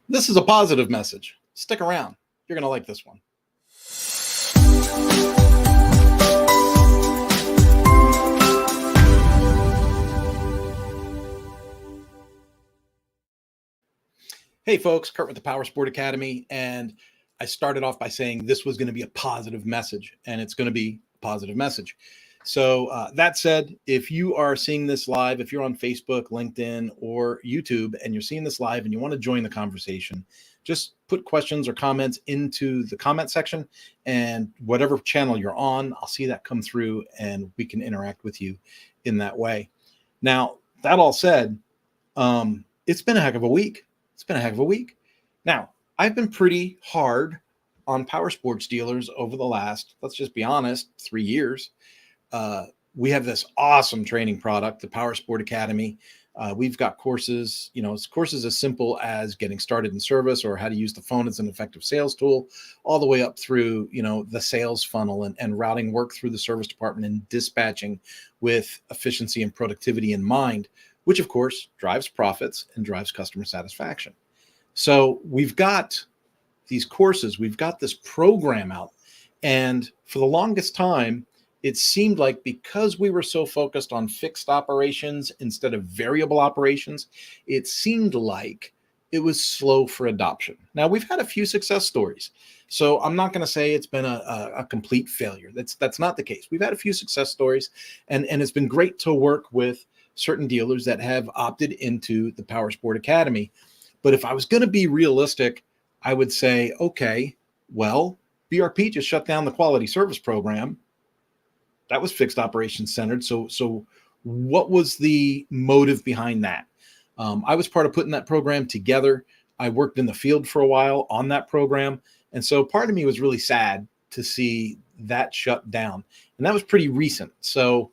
This is a positive message. Stick around. You're going to like this one. Hey folks, Kurt with the Powersport Academy, and I started off by saying this was going to be a positive message, and it's going to be a positive message. So that said, if you are seeing this live, if you're on Facebook, LinkedIn, or YouTube, and you're seeing this live and you want to join the conversation, just put questions or comments into the comment section, and whatever channel you're on, I'll see that come through and we can interact with you in that way. Now, that all said, it's been a heck of a week. It's been a heck of a week. Now, I've been pretty hard on Powersports dealers over the last, let's just be honest, 3 years. We have this awesome training product, the Powersport Academy. We've got courses, courses as simple as getting started in service or how to use the phone as an effective sales tool, all the way up through, the sales funnel and routing work through the service department and dispatching with efficiency and productivity in mind, which of course drives profits and drives customer satisfaction. So we've got these courses, we've got this program out. And for the longest time, it seemed like because we were so focused on fixed operations instead of variable operations, it seemed like it was slow for adoption. Now, we've had a few success stories, so I'm not going to say it's been a complete failure. That's not the case. We've had a few success stories, and it's been great to work with certain dealers that have opted into the Powersport Academy. But if I was going to be realistic, I would say, okay, well, BRP just shut down the quality service program. That was fixed operations centered. So what was the motive behind that? I was part of putting that program together. I worked in the field for a while on that program. And so part of me was really sad to see that shut down. And that was pretty recent. So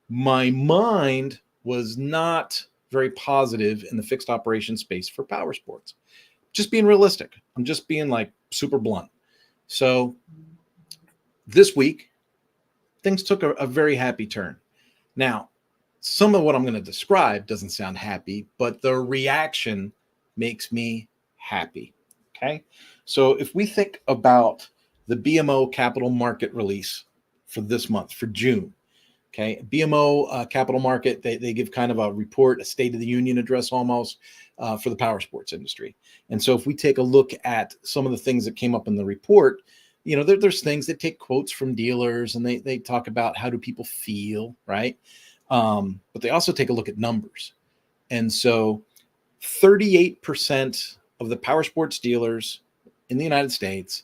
my mind was not very positive in the fixed operation space for Powersports. Just being realistic. I'm just being like super blunt. So this week, things took a very happy turn. Now, some of what I'm going to describe doesn't sound happy, but the reaction makes me happy. Okay. So if we think about the BMO capital market release for this month, for June, okay, BMO capital market, they give kind of a report, a State of the Union address almost for the powersports industry. And so if we take a look at some of the things that came up in the report, there's things that take quotes from dealers and they talk about how do people feel, right? But they also take a look at numbers. And so 38% of the powersports dealers in the United States,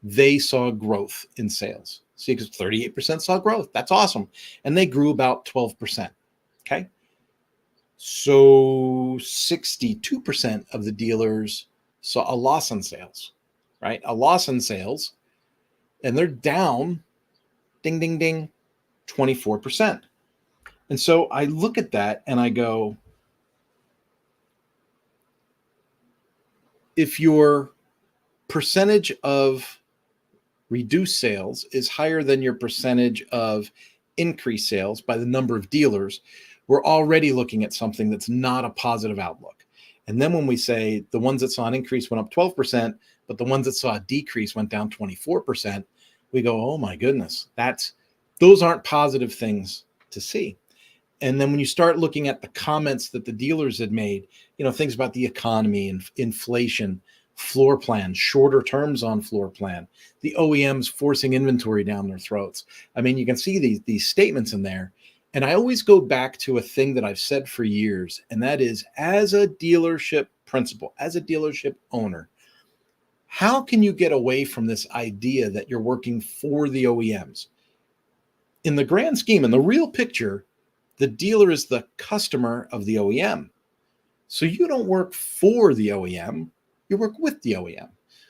they saw growth in sales. See, because 38% saw growth. That's awesome. And they grew about 12%. Okay. So 62% of the dealers saw a loss in sales, right? A loss in sales. And they're down, ding, ding, ding, 24%. And so I look at that and I go, if your percentage of reduced sales is higher than your percentage of increased sales by the number of dealers, we're already looking at something that's not a positive outlook. And then when we say the ones that saw an increase went up 12%, but the ones that saw a decrease went down 24%, we go, oh my goodness, those aren't positive things to see. And then when you start looking at the comments that the dealers had made, things about the economy and inflation, floor plan, shorter terms on floor plan, the OEMs forcing inventory down their throats. I mean, you can see these statements in there. And I always go back to a thing that I've said for years, and that is, as a dealership principal, as a dealership owner, how can you get away from this idea that you're working for the OEMs? In the grand scheme, in the real picture, the dealer is the customer of the OEM. So you don't work for the OEM, you work with the OEM.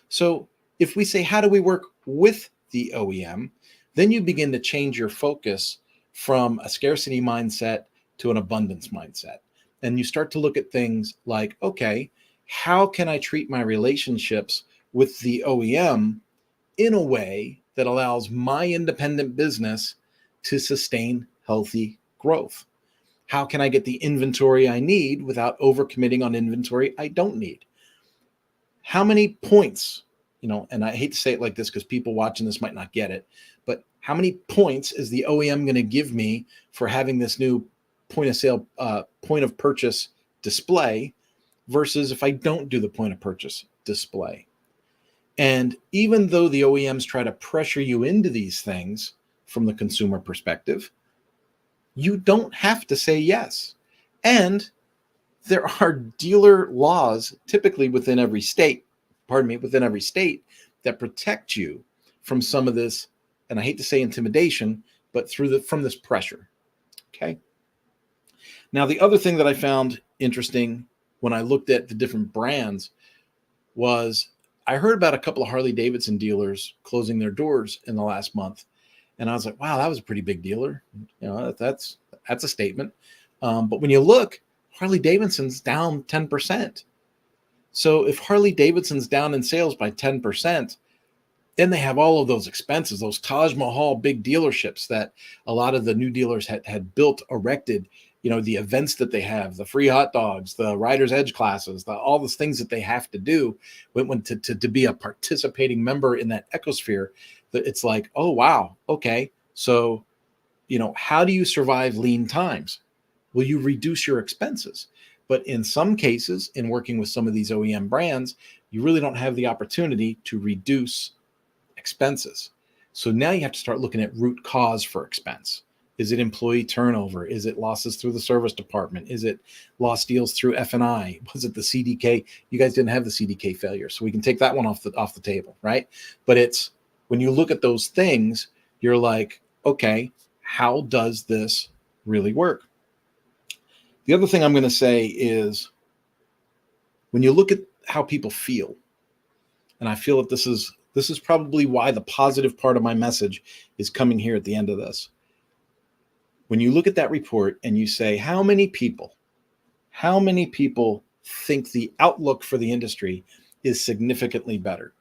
So if we say, how do we work with the OEM? Then you begin to change your focus from a scarcity mindset to an abundance mindset. And you start to look at things like, okay, how can I treat my relationships with the OEM in a way that allows my independent business to sustain healthy growth? How can I get the inventory I need without overcommitting on inventory I don't need? how many points, and I hate to say it like this because people watching this might not get it, but how many points is the OEM going to give me for having this new point of sale, point of purchase display versus if I don't do the point of purchase display? And even though the OEMs try to pressure you into these things from the consumer perspective, you don't have to say yes. And there are dealer laws typically within every state, that protect you from some of this, and I hate to say intimidation, but from this pressure. Okay. Now, the other thing that I found interesting when I looked at the different brands was I heard about a couple of Harley-Davidson dealers closing their doors in the last month. And I was like, wow, that was a pretty big dealer. That's a statement. But when you look, Harley-Davidson's down 10%. So if Harley-Davidson's down in sales by 10%, then they have all of those expenses, those Taj Mahal big dealerships that a lot of the new dealers had built, erected, the events that they have, the free hot dogs, the Rider's Edge classes, all those things that they have to do to be a participating member in that ecosphere. That it's like, oh, wow. Okay. So, how do you survive lean times? Well, you reduce your expenses. But in some cases, in working with some of these OEM brands, you really don't have the opportunity to reduce expenses. So now you have to start looking at root cause for expense. Is it employee turnover? Is it losses through the service department? Is it lost deals through F&I? Was it the CDK? You guys didn't have the CDK failure, so we can take that one off the table, right? But it's when you look at those things, you're like, okay, how does this really work? The other thing I'm going to say is when you look at how people feel, and I feel that this is probably why the positive part of my message is coming here at the end of this. When you look at that report and you say, how many people think the outlook for the industry is significantly better?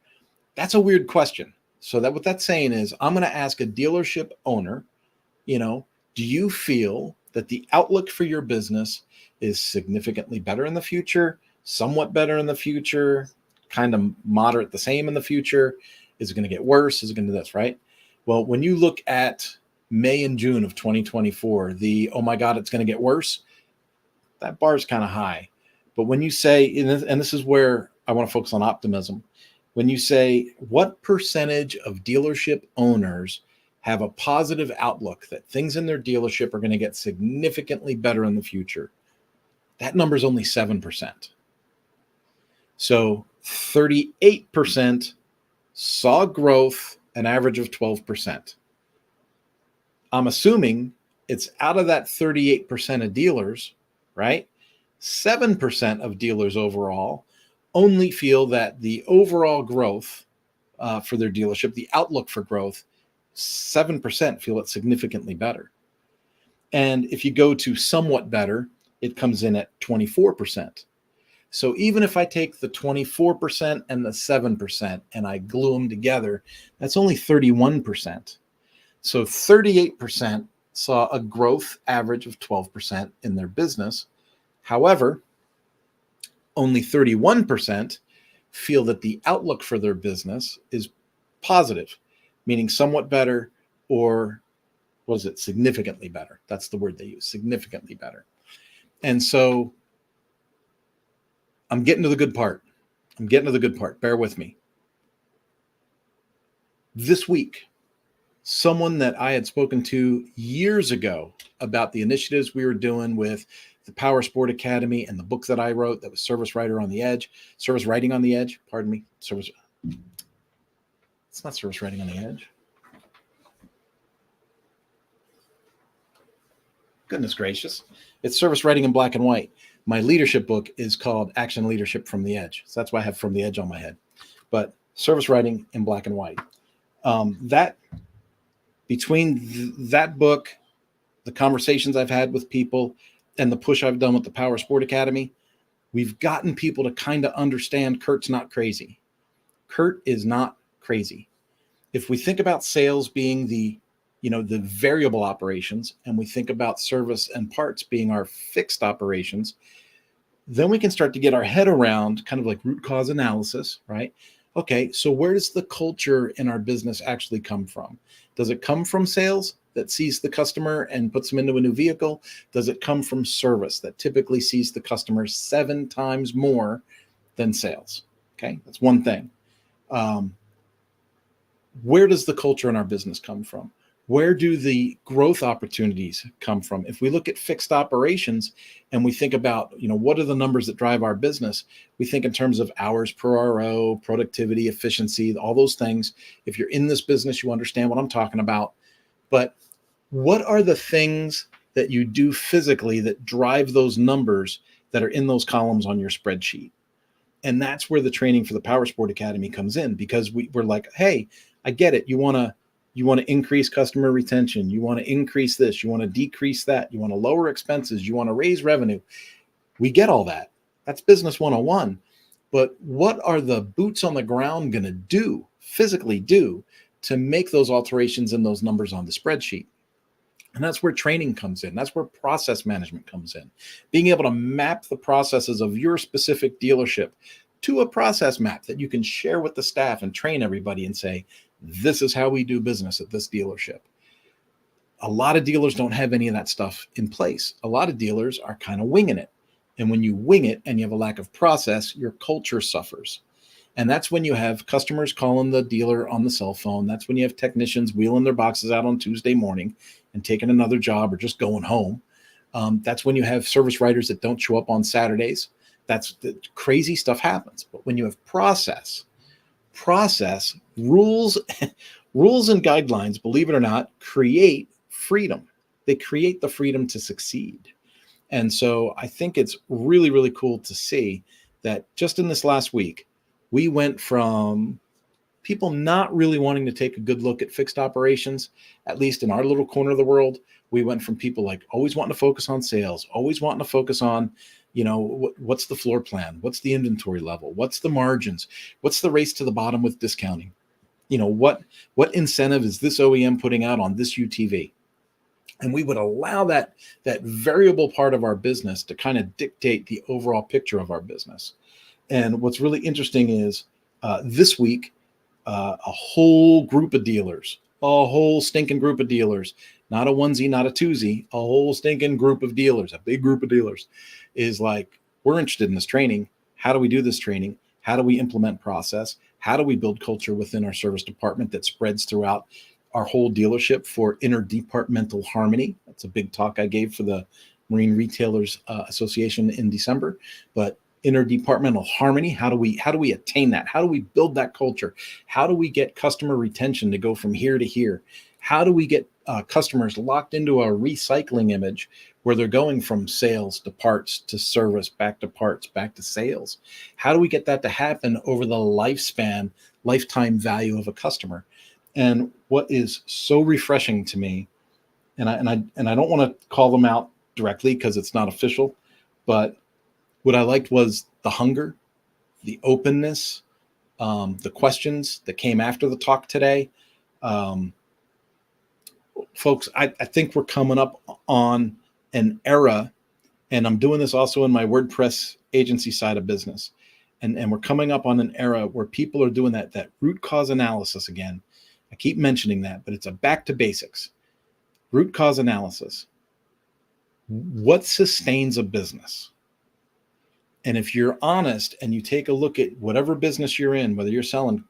That's a weird question. So what that's saying is I'm going to ask a dealership owner, do you feel that the outlook for your business is significantly better in the future, somewhat better in the future, kind of moderate, the same in the future? Is it going to get worse? Is it going to do this, right? Well, when you look at May and June of 2024, oh my God, it's going to get worse, that bar is kind of high. But when you say, and this is where I want to focus on optimism, when you say what percentage of dealership owners have a positive outlook that things in their dealership are going to get significantly better in the future, that number is only 7%. So 38% saw growth, an average of 12%. I'm assuming it's out of that 38% of dealers, right? 7% of dealers overall only feel that the overall growth for their dealership, the outlook for growth, 7% feel it's significantly better. And if you go to somewhat better, it comes in at 24%. So even if I take the 24% and the 7% and I glue them together, that's only 31%. So 38% saw a growth average of 12% in their business. However, only 31% feel that the outlook for their business is positive, meaning somewhat better, or was it significantly better? That's the word they use, significantly better. And so I'm getting to the good part. Bear with me. This week, someone that I had spoken to years ago about the initiatives we were doing with the Powersports Academy and the book that I wrote that was Service Writing on the Edge. It's not Service Writing on the Edge. Goodness gracious. It's Service Writing in Black and White. My leadership book is called Action Leadership from the Edge. So that's why I have From the Edge on my head. But Service Writing in Black and White. Between that book, the conversations I've had with people, and the push I've done with the Powersports Academy, we've gotten people to kind of understand Kurt's not crazy. Kurt is not crazy. If we think about sales being the variable operations, and we think about service and parts being our fixed operations, Then we can start to get our head around kind of like root cause analysis, right? Okay, so where does the culture in our business actually come from? Does it come from sales that sees the customer and puts them into a new vehicle? Does it come from service that typically sees the customer 7 times more than sales? Okay, that's one thing. Um, where does the culture in our business come from? Where do the growth opportunities come from? If we look at fixed operations and we think about, what are the numbers that drive our business? We think in terms of hours per RO, productivity, efficiency, all those things. If you're in this business, you understand what I'm talking about. But what are the things that you do physically that drive those numbers that are in those columns on your spreadsheet? And that's where the training for the Powersport Academy comes in, because we're like, hey, I get it. You want to increase customer retention. You want to increase this. You want to decrease that. You want to lower expenses. You want to raise revenue. We get all that. That's business 101. But what are the boots on the ground going to physically do to make those alterations in those numbers on the spreadsheet? And that's where training comes in. That's where process management comes in. Being able to map the processes of your specific dealership to a process map that you can share with the staff and train everybody and say, this is how we do business at this dealership. A lot of dealers don't have any of that stuff in place. A lot of dealers are kind of winging it. And when you wing it and you have a lack of process, your culture suffers. And that's when you have customers calling the dealer on the cell phone. That's when you have technicians wheeling their boxes out on Tuesday morning and taking another job or just going home. That's when you have service writers that don't show up on Saturdays. That's the crazy stuff happens. But when you have process, rules, rules and guidelines, believe it or not, create freedom. They create the freedom to succeed. And so I think it's really, really cool to see that just in this last week, we went from people not really wanting to take a good look at fixed operations, at least in our little corner of the world. We went from people like always wanting to focus on sales, always wanting to focus on, what's the floor plan? What's the inventory level? What's the margins? What's the race to the bottom with discounting? What incentive is this OEM putting out on this UTV? And we would allow that variable part of our business to kind of dictate the overall picture of our business. And what's really interesting is this week, a whole group of dealers, not a onesie, not a twosie, a whole stinking group of dealers, a big group of dealers is like, we're interested in this training. How do we do this training? How do we implement process? How do we build culture within our service department that spreads throughout our whole dealership for interdepartmental harmony? That's a big talk I gave for the Marine Retailers Association in December. But interdepartmental harmony, how do we attain that? How do we build that culture? How do we get customer retention to go from here to here? How do we get customers locked into a recycling image where they're going from sales to parts to service, back to parts, back to sales? How do we get that to happen over the lifetime value of a customer? And what is so refreshing to me, and I don't want to call them out directly because it's not official, but what I liked was the hunger, the openness, the questions that came after the talk today. Folks, I think we're coming up on an era, and I'm doing this also in my WordPress agency side of business. And we're coming up on an era where people are doing that root cause analysis again. I keep mentioning that, but it's a back to basics. Root cause analysis. What sustains a business? And if you're honest and you take a look at whatever business you're in, whether you're selling,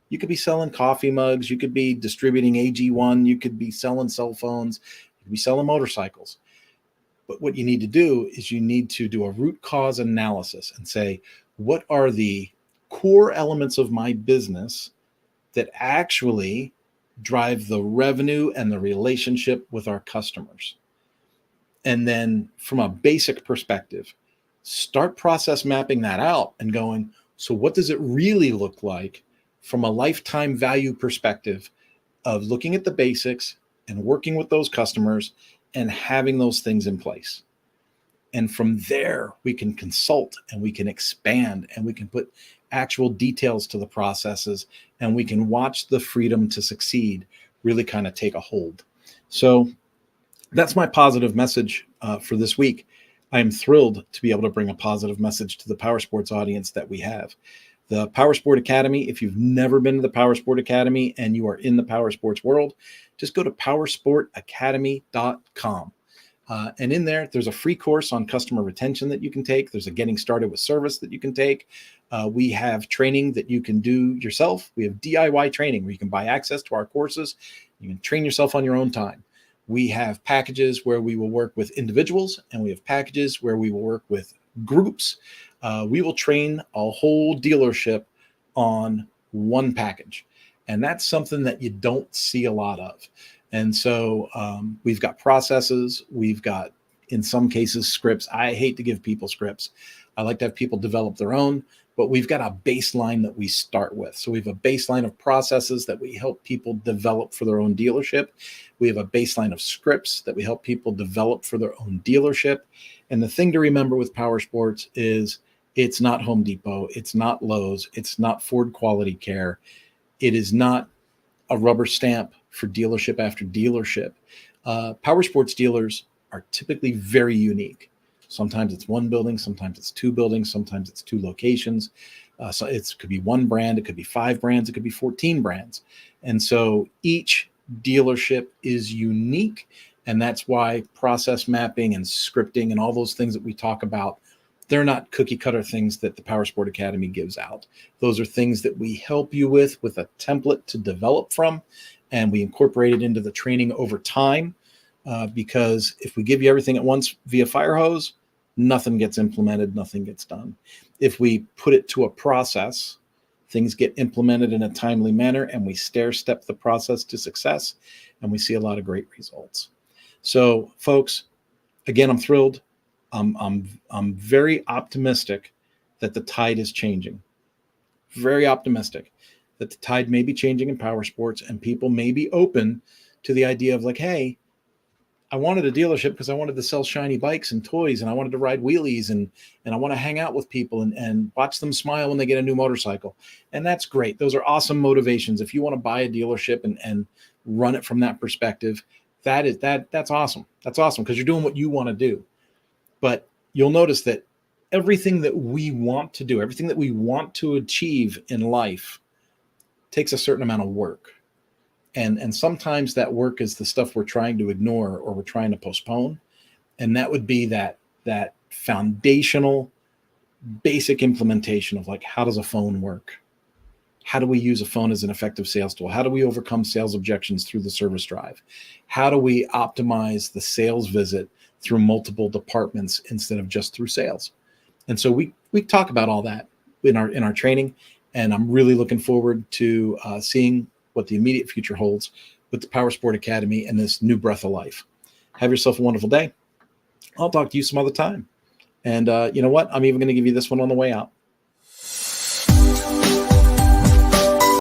you could be selling coffee mugs, you could be distributing AG1, you could be selling cell phones, you could be selling motorcycles. But what you need to do is you need to do a root cause analysis and say, what are the core elements of my business that actually drive the revenue and the relationship with our customers? And then from a basic perspective, start process mapping that out and going, so what does it really look like from a lifetime value perspective of looking at the basics and working with those customers and having those things in place? And from there, we can consult and we can expand and we can put actual details to the processes, and we can watch the freedom to succeed really kind of take a hold. So that's my positive message for this week. I am thrilled to be able to bring a positive message to the Powersports audience that we have. The Powersport Academy, if you've never been to the Powersport Academy and you are in the Powersports world, just go to powersportacademy.com. And in there, there's a free course on customer retention that you can take. There's a getting started with service that you can take. We have training that you can do yourself. We have DIY training where you can buy access to our courses. You can train yourself on your own time. We have packages where we will work with individuals, and we have packages where we will work with groups. We will train a whole dealership on one package. And that's something that you don't see a lot of. And so we've got processes. We've got, in some cases, scripts. I hate to give people scripts. I like to have people develop their own, but we've got a baseline that we start with. So we have a baseline of processes that we help people develop for their own dealership. We have a baseline of scripts that we help people develop for their own dealership. And the thing to remember with Powersports is it's not Home Depot. It's not Lowe's. It's not Ford Quality Care. It is not a rubber stamp for dealership after dealership. Powersports dealers are typically very unique. Sometimes it's one building, sometimes it's two buildings, sometimes it's two locations. So it could be one brand, it could be 5 brands, it could be 14 brands. And so each dealership is unique. And that's why process mapping and scripting and all those things that we talk about, they're not cookie cutter things that the Powersport Academy gives out. Those are things that we help you with a template to develop from. And we incorporate it into the training over time. Because if we give you everything at once via fire hose, nothing gets implemented, nothing gets done. If we put it to a process, things get implemented in a timely manner, and we stair step the process to success, and we see a lot of great results. So, folks, again, I'm thrilled. I'm very optimistic that the tide is changing. Very optimistic that the tide may be changing in Powersports, and people may be open to the idea of like, hey, I wanted a dealership because I wanted to sell shiny bikes and toys, and I wanted to ride wheelies, and I want to hang out with people and watch them smile when they get a new motorcycle. And that's great. Those are awesome motivations. If you want to buy a dealership and run it from that perspective, that's awesome. That's awesome because you're doing what you want to do. But you'll notice that everything that we want to do, everything that we want to achieve in life takes a certain amount of work. And sometimes that work is the stuff we're trying to ignore or we're trying to postpone. And that would be that foundational, basic implementation of like, how does a phone work? How do we use a phone as an effective sales tool? How do we overcome sales objections through the service drive? How do we optimize the sales visit through multiple departments instead of just through sales? And so we talk about all that in our training. And I'm really looking forward to seeing what the immediate future holds with the Powersport Academy and this new breath of life. Have yourself a wonderful day. I'll talk to you some other time. And you know what? I'm even going to give you this one on the way out.